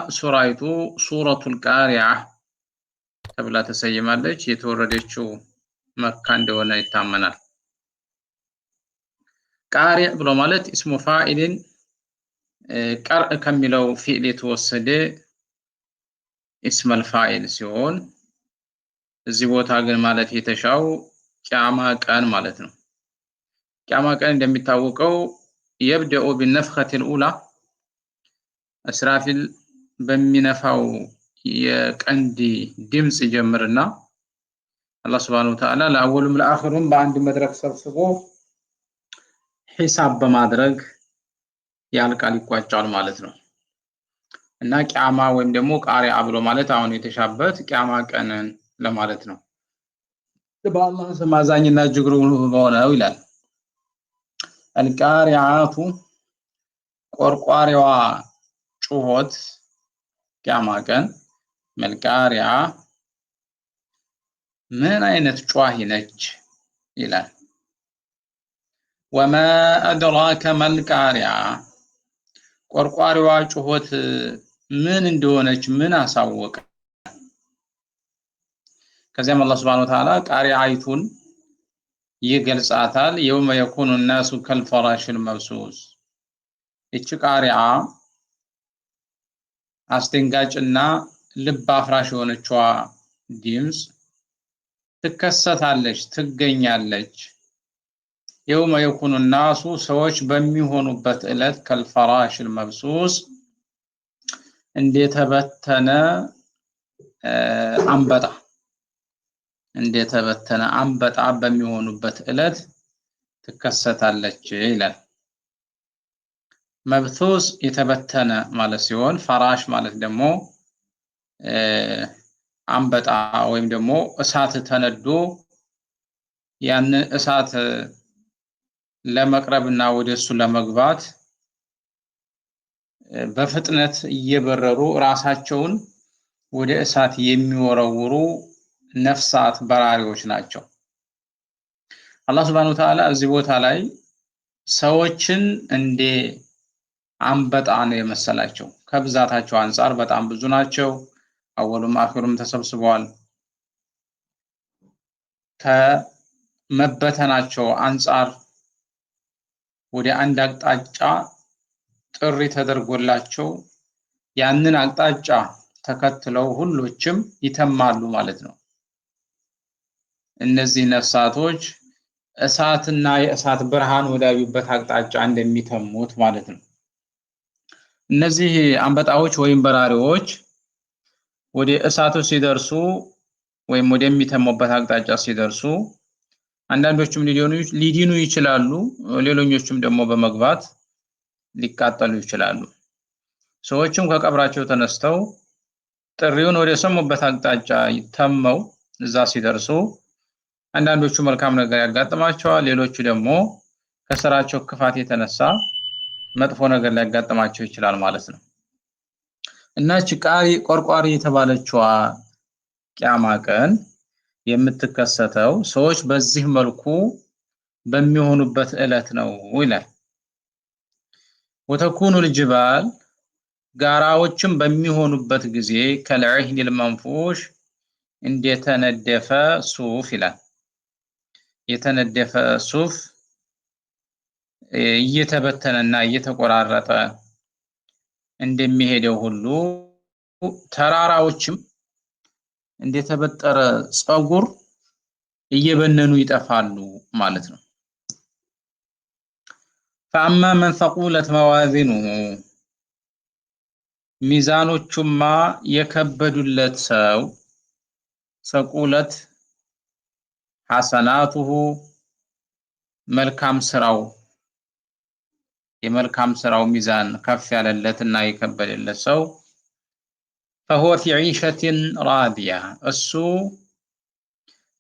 ሱራይቱ ሱረቱል ቃሪዓ ተብላ ተሰይማለች። የተወረደችው መካ እንደሆነ ይታመናል። ቃሪዕ ብሎ ማለት እስሙ ፋኢልን ቀርእ ከሚለው ፊዕል የተወሰደ እስመል ፋኢል ሲሆን እዚህ ቦታ ግን ማለት የተሻው ቂያማ ቀን ማለት ነው። ቂያማ ቀን እንደሚታወቀው يبدأ بالنفخة الأولى እስራፊል በሚነፋው የቀንዲ ድምጽ ጀምርና አላህ Subhanahu Wa Ta'ala ለአወሉም ለአኺሩም በአንድ መድረክ ሰብስቦ ሒሳብ በማድረግ ያልቃል ይቋጫል ማለት ነው። እና ቂያማ ወይም ደግሞ ቃሪዓ ብሎ ማለት አሁን የተሻበት ቂያማ ቀንን ለማለት ነው። በአላህ ስም አዛኝና እጅግ ሩህሩህ በሆነው ይላል። አልቃሪዓቱ ቆርቋሪዋ ጩኸት ቂያማ ቀን መልቃሪዓ ምን አይነት ጯሂ ነች ይላል። ወማ አድራከ መልቃሪዓ ቆርቋሪዋ ጩኸት ምን እንደሆነች ምን አሳወቀ? ከዚያም አላህ Subhanahu Wa Ta'ala ቃሪዓይቱን ይገልጻታል። የውመ የኩኑ الناس كالفراش المبثوث እቺ ቃሪዓ አስደንጋጭና ልብ አፍራሽ የሆነችዋ ድምጽ ትከሰታለች ትገኛለች። የውመ የኩኑ الناس ሰዎች በሚሆኑበት ዕለት كالفراش المبثوث እንደተበተነ አንበጣ በሚሆኑበት ዕለት ትከሰታለች ይላል። መብቱስ የተበተነ ማለት ሲሆን ፈራሽ ማለት ደግሞ አንበጣ ወይም ደግሞ እሳት ተነዶ ያን እሳት ለመቅረብና ወደሱ ለመግባት በፍጥነት እየበረሩ ራሳቸውን ወደ እሳት የሚወረውሩ ነፍሳት በራሪዎች ናቸው። አላህ Subhanahu Wa Ta'ala እዚህ ቦታ ላይ ሰዎችን እንደ አንበጣ ነው የመሰላቸው። ከብዛታቸው አንፃር በጣም ብዙ ናቸው። አወሉም አኺሩም ተሰብስበዋል። ከመበተናቸው አንፃር ወደ አንድ አቅጣጫ ጥሪ ተደርጎላቸው ያንን አቅጣጫ ተከትለው ሁሉችም ይተማሉ ማለት ነው። እነዚህ ነፍሳቶች እሳትና የእሳት ብርሃን ወዳዩበት አቅጣጫ እንደሚተሙት ማለት ነው። እነዚህ አንበጣዎች ወይም በራሪዎች ወደ እሳቱ ሲደርሱ ወይም ወደሚተሙበት አቅጣጫ ሲደርሱ አንዳንዶቹም ሊዲኑ ይችላሉ፣ ሌሎኞቹም ደግሞ በመግባት ሊቃጠሉ ይችላሉ። ሰዎችም ከቀብራቸው ተነስተው ጥሪውን ወደ ሰሙበት አቅጣጫ ይተመው እዛ ሲደርሱ አንዳንዶቹ መልካም ነገር ያጋጥማቸዋል፣ ሌሎቹ ደግሞ ከስራቸው ክፋት የተነሳ መጥፎ ነገር ሊያጋጥማቸው ይችላል ማለት ነው። እና ቆርቋሪ የተባለችዋ ቂያማ ቀን የምትከሰተው ሰዎች በዚህ መልኩ በሚሆኑበት ዕለት ነው ይላል። ወተኩኑ الجبال ጋራዎችም በሚሆኑበት ጊዜ ከልዕህን المنفوش እንደተነደፈ ሱፍ ይላል። የተነደፈ ሱፍ እየተበተነና እየተቆራረጠ እንደሚሄደው ሁሉ ተራራዎችም እንደተበጠረ ጸጉር እየበነኑ ይጠፋሉ ማለት ነው። فأما من ثقلت موازينه ሚዛኖቹማ የከበዱለት ሰው ثقلت ሐሰናቱሁ መልካም ስራው የመልካም ስራው ሚዛን ከፍ ያለለትና የከበደለት ሰው فهو في عيشة راضية እሱ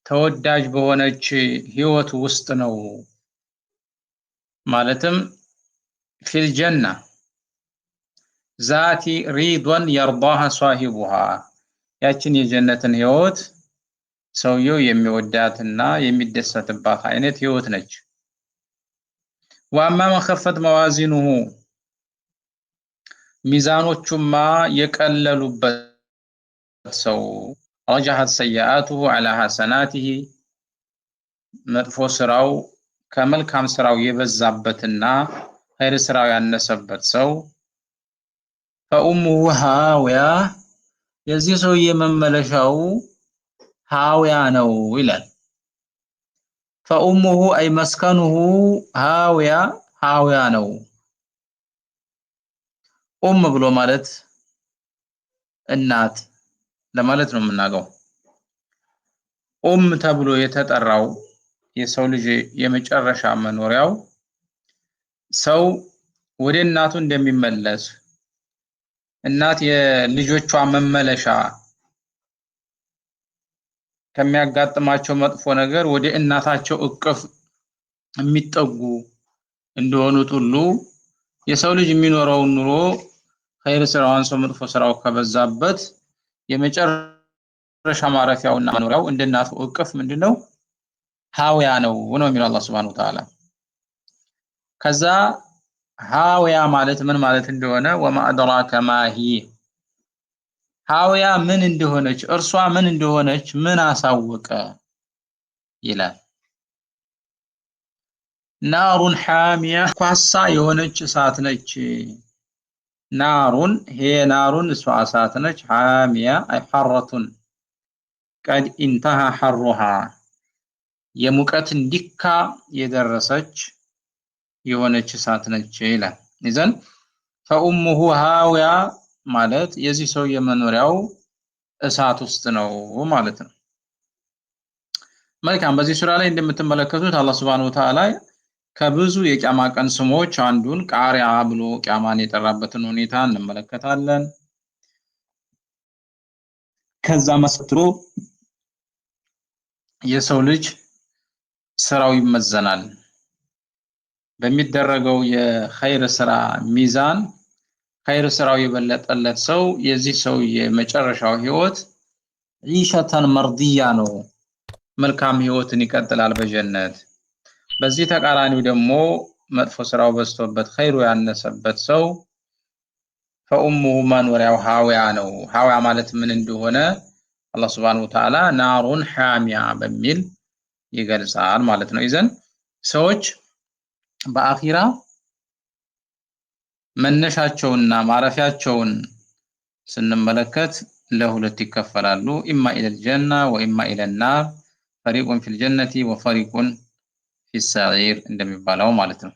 ተወዳጅ በሆነች ህይወት ውስጥ ነው ማለትም في الجنة ذات رضا يرضاها صاحبها ያችን የጀነትን ህይወት ሰውየው የሚወዳትና የሚደሰትባት አይነት ህይወት ነች። وأما من خفت موازينه ሚዛኖቹማ የቀለሉበት ሰው ረጃሐት ሰይአቱሁ ዐላ ሐሰናቲሂ መጥፎ ስራው ከመልካም ስራው የበዛበትና ኸይር ስራው ያነሰበት ሰው ፈኡሙሁ ሃዊያ የዚህ ሰውዬ መመለሻው ሃዊያ ነው ይላል። ፈኡሙሁ አይ መስከኑሁ ሃዊያ ሃዊያ ነው። ብሎ ማለት እናት ለማለት ነው የምናገው። ተብሎ የተጠራው የሰው ልጅ የመጨረሻ መኖሪያው ሰው ወደ እናቱ እንደሚመለስ እናት የልጆቿ መመለሻ ከሚያጋጥማቸው መጥፎ ነገር ወደ እናታቸው እቅፍ የሚጠጉ እንደሆኑት ሁሉ የሰው ልጅ የሚኖረው ኑሮ ኸይር ስራውን ሰው መጥፎ ስራው ከበዛበት የመጨረሻ ማረፊያውና መኖሪያው እንደ እናቱ እቅፍ ምንድነው? ሃዊያ ነው የሚለው አላህ Subhanahu Wa Ta'ala። ከዛ ሃዊያ ማለት ምን ማለት እንደሆነ ወማ አድራከ ማሂ ሃዊያ ምን እንደሆነች እርሷ ምን እንደሆነች ምን አሳወቀ ይላል። ናሩን ሃሚያ ኳሳ የሆነች እሳት ነች። ናሩን ናሩን እሷ እሳት ነች። ሃሚያ አይ ሐረቱን ቀድ ኢንተሃ ሐሩሃ የሙቀት እንዲካ የደረሰች የሆነች እሳት ነች ይላል። ኢዘን ፈኡሙሁ ሃዊያ ማለት የዚህ ሰው የመኖሪያው እሳት ውስጥ ነው ማለት ነው። መልካም በዚህ ሱራ ላይ እንደምትመለከቱት አላህ Subhanahu Wa Ta'ala ከብዙ የቂያማ ቀን ስሞች አንዱን ቃሪያ ብሎ ቂያማን የጠራበትን ሁኔታ እንመለከታለን። ከዛ መስጥሮ የሰው ልጅ ስራው ይመዘናል። በሚደረገው የኸይር ስራ ሚዛን ኸይር ስራው የበለጠለት ሰው የዚህ ሰው የመጨረሻው ህይወት ዒሸተን መርዲያ ነው። መልካም ህይወትን ይቀጥላል በጀነት። በዚህ ተቃራኒው ደግሞ መጥፎ ስራው በዝቶበት ኸይሩ ያነሰበት ሰው ፈኡሙሁ መኖሪያው ሃዊያ ነው። ሃዊያ ማለት ምን እንደሆነ አላህ Subhanahu Wa Ta'ala ናሩን ሃሚያ በሚል ይገልጻል ማለት ነው። ኢዘን ሰዎች በአኺራ መነሻቸውና ማረፊያቸውን ስንመለከት ለሁለት ይከፈላሉ። ኢማ ኢለል ጀና ወኢማ ኢለን ናር ፈሪቁን ፊል ጀነቲ ወፈሪቁን ፊስ ሰዒር እንደሚባለው ማለት ነው።